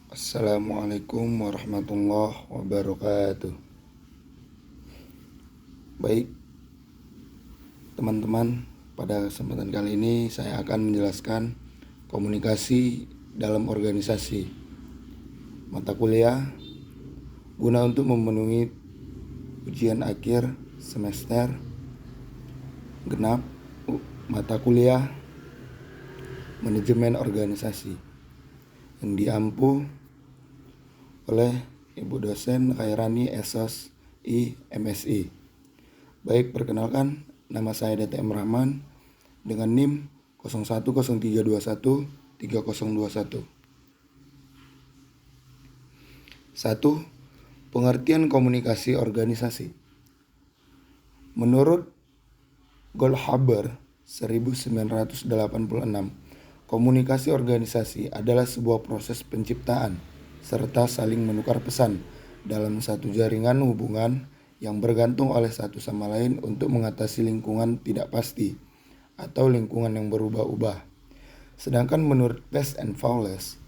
Assalamualaikum warahmatullahi wabarakatuh. Baik, teman-teman, pada kesempatan kali ini saya akan menjelaskan komunikasi dalam organisasi. Mata kuliah guna untuk memenuhi ujian akhir semester genap mata kuliah manajemen organisasi yang diampu oleh Ibu dosen Khairani SOS MSI. Baik, perkenalkan, nama saya DTM Rahman dengan NIM 0103213021. 1. Pengertian komunikasi organisasi. Menurut Goldhaber 1986, komunikasi organisasi adalah sebuah proses penciptaan serta saling menukar pesan dalam satu jaringan hubungan yang bergantung oleh satu sama lain untuk mengatasi lingkungan tidak pasti atau lingkungan yang berubah-ubah. Sedangkan menurut Best and Fowles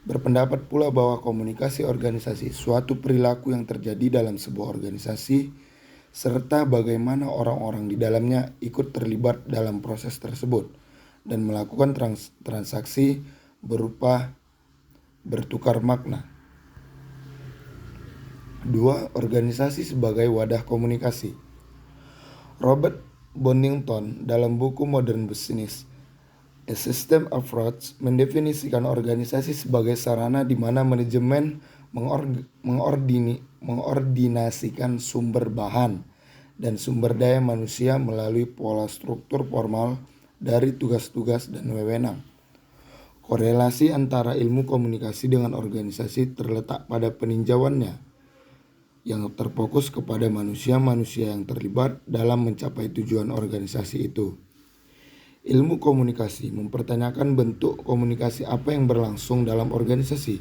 berpendapat pula bahwa komunikasi organisasi suatu perilaku yang terjadi dalam sebuah organisasi serta bagaimana orang-orang di dalamnya ikut terlibat dalam proses tersebut dan melakukan transaksi berupa bertukar makna. 2. Organisasi sebagai wadah komunikasi. Robert Bonington dalam buku Modern Business, A System Approach mendefinisikan organisasi sebagai sarana di mana manajemen mengordinasikan sumber bahan dan sumber daya manusia melalui pola struktur formal dari tugas-tugas dan wewenang. Korelasi antara ilmu komunikasi dengan organisasi terletak pada peninjauannya yang terfokus kepada manusia-manusia yang terlibat dalam mencapai tujuan organisasi itu. Ilmu komunikasi mempertanyakan bentuk komunikasi apa yang berlangsung dalam organisasi,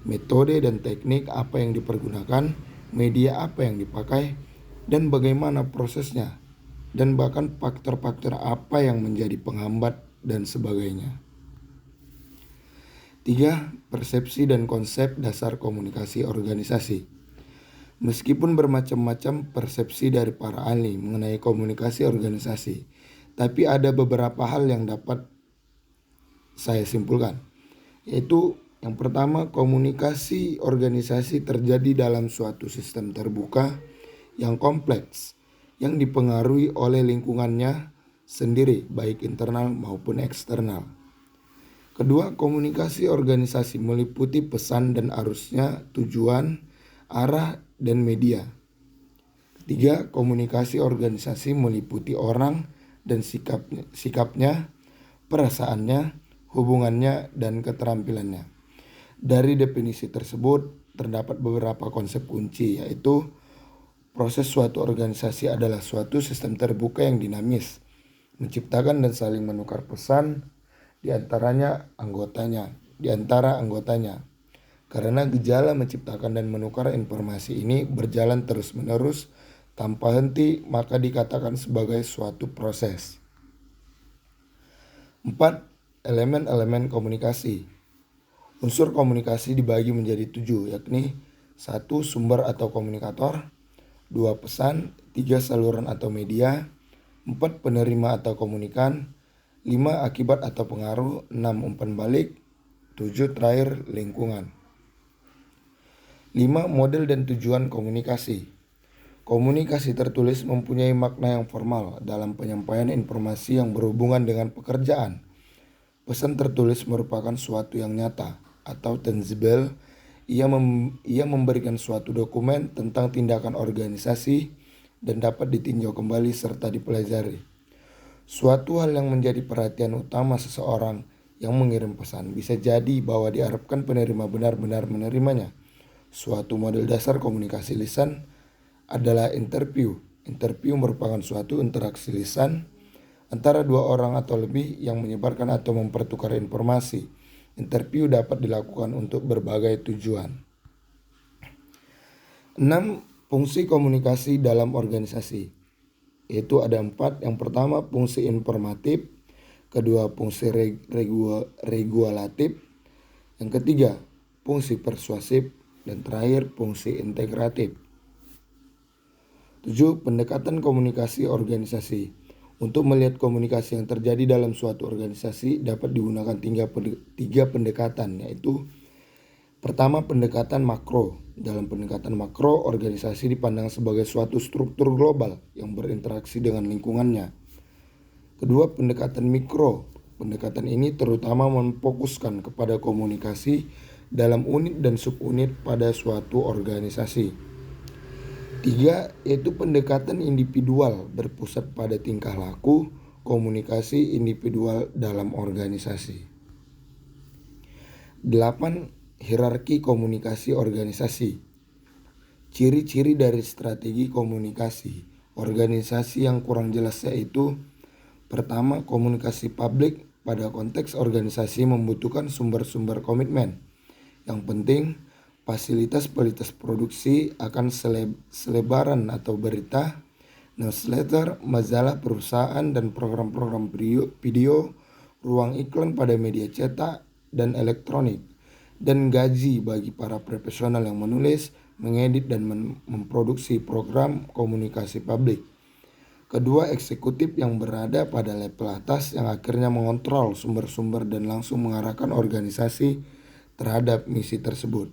metode dan teknik apa yang dipergunakan, media apa yang dipakai, dan bagaimana prosesnya, dan bahkan faktor-faktor apa yang menjadi penghambat dan sebagainya. 3. Persepsi dan konsep dasar komunikasi organisasi. Meskipun bermacam-macam persepsi dari para ahli mengenai komunikasi organisasi, tapi ada beberapa hal yang dapat saya simpulkan, yaitu yang pertama, komunikasi organisasi terjadi dalam suatu sistem terbuka yang kompleks yang dipengaruhi oleh lingkungannya sendiri, baik internal maupun eksternal. Kedua, komunikasi organisasi meliputi pesan dan arusnya, tujuan, arah, dan media. Ketiga, komunikasi organisasi meliputi orang dan sikapnya, perasaannya, hubungannya, dan keterampilannya. Dari definisi tersebut, terdapat beberapa konsep kunci, yaitu proses suatu organisasi adalah suatu sistem terbuka yang dinamis, menciptakan dan saling menukar pesan di antara anggotanya. Karena gejala menciptakan dan menukar informasi ini berjalan terus-menerus tanpa henti, maka dikatakan sebagai suatu proses. 4. Elemen-elemen komunikasi. Unsur komunikasi dibagi menjadi 7, yakni 1. Sumber atau komunikator, 2. Pesan, 3. Saluran atau media, 4. Penerima atau komunikan, 5. Akibat atau pengaruh, 6. Umpan balik, 7. Terakhir, lingkungan. 5. Model dan tujuan komunikasi. Komunikasi tertulis mempunyai makna yang formal dalam penyampaian informasi yang berhubungan dengan pekerjaan. Pesan tertulis merupakan suatu yang nyata atau tangible. Ia memberikan suatu dokumen tentang tindakan organisasi dan dapat ditinjau kembali serta dipelajari. Suatu hal yang menjadi perhatian utama seseorang yang mengirim pesan bisa jadi bahwa diharapkan penerima benar-benar menerimanya. Suatu model dasar komunikasi lisan adalah interview. Interview merupakan suatu interaksi lisan antara dua orang atau lebih yang menyebarkan atau mempertukar informasi. Interview dapat dilakukan untuk berbagai tujuan. 6. Fungsi komunikasi dalam organisasi. Yaitu ada 4. Yang pertama, fungsi informatif. Kedua, fungsi regulatif. Yang ketiga, fungsi persuasif, dan terakhir fungsi integratif. 7. Pendekatan komunikasi organisasi. Untuk melihat komunikasi yang terjadi dalam suatu organisasi dapat digunakan tiga pendekatan, yaitu pertama, pendekatan makro. Dalam pendekatan makro, organisasi dipandang sebagai suatu struktur global yang berinteraksi dengan lingkungannya. Kedua, pendekatan mikro. Pendekatan ini terutama memfokuskan kepada komunikasi dalam unit dan subunit pada suatu organisasi. 3. Yaitu pendekatan individual berpusat pada tingkah laku komunikasi individual dalam organisasi. 8. Hierarki komunikasi organisasi. Ciri-ciri dari strategi komunikasi organisasi yang kurang jelas yaitu: pertama, komunikasi publik pada konteks organisasi membutuhkan sumber-sumber komitmen. Yang penting, fasilitas produksi akan selebaran atau berita, newsletter, majalah perusahaan, dan program-program video, ruang iklan pada media cetak dan elektronik, dan gaji bagi para profesional yang menulis, mengedit, dan memproduksi program komunikasi publik. Kedua, eksekutif yang berada pada level atas yang akhirnya mengontrol sumber-sumber dan langsung mengarahkan organisasi terhadap misi tersebut.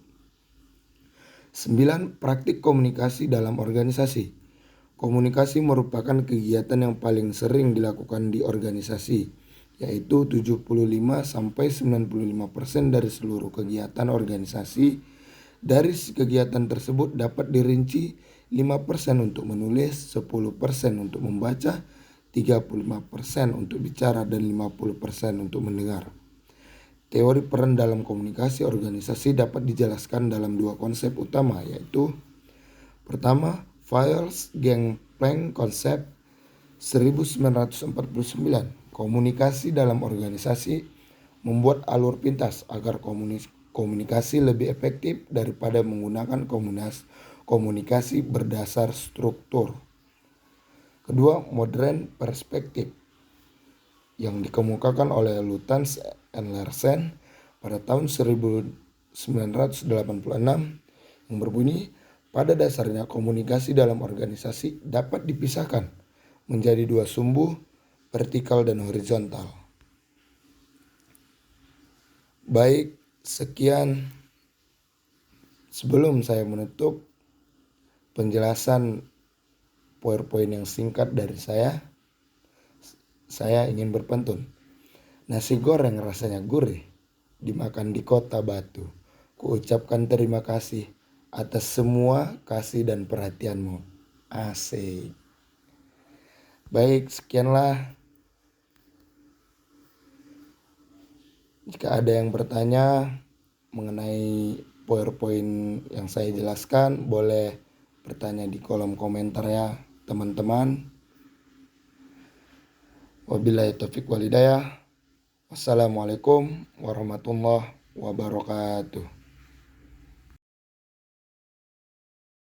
9. Praktik komunikasi dalam organisasi. Komunikasi merupakan kegiatan yang paling sering dilakukan di organisasi, yaitu 75-95% dari seluruh kegiatan organisasi. Dari kegiatan tersebut dapat dirinci 5% untuk menulis, 10% untuk membaca, 35% untuk bicara, dan 50% untuk mendengar. Teori peran dalam komunikasi organisasi dapat dijelaskan dalam dua konsep utama, yaitu pertama, Fayol-Gangplank konsep 1949. Komunikasi dalam organisasi membuat alur pintas agar komunikasi lebih efektif daripada menggunakan komunikasi berdasar struktur. Kedua, modern perspektif yang dikemukakan oleh Lutyens and Larsen pada tahun 1986 yang berbunyi, pada dasarnya komunikasi dalam organisasi dapat dipisahkan menjadi dua sumbu, vertikal dan horizontal. Baik, sekian. Sebelum saya menutup penjelasan PowerPoint yang singkat dari saya ingin berpantun. Nasi goreng rasanya gurih, dimakan di kota Batu. Kuucapkan terima kasih atas semua kasih dan perhatianmu. Asik. Baik, sekianlah. Jika ada yang bertanya mengenai PowerPoint yang saya jelaskan, boleh bertanya di kolom komentar ya, teman-teman. Wabillahi taufiq walhidayah. Wassalamualaikum warahmatullahi wabarakatuh.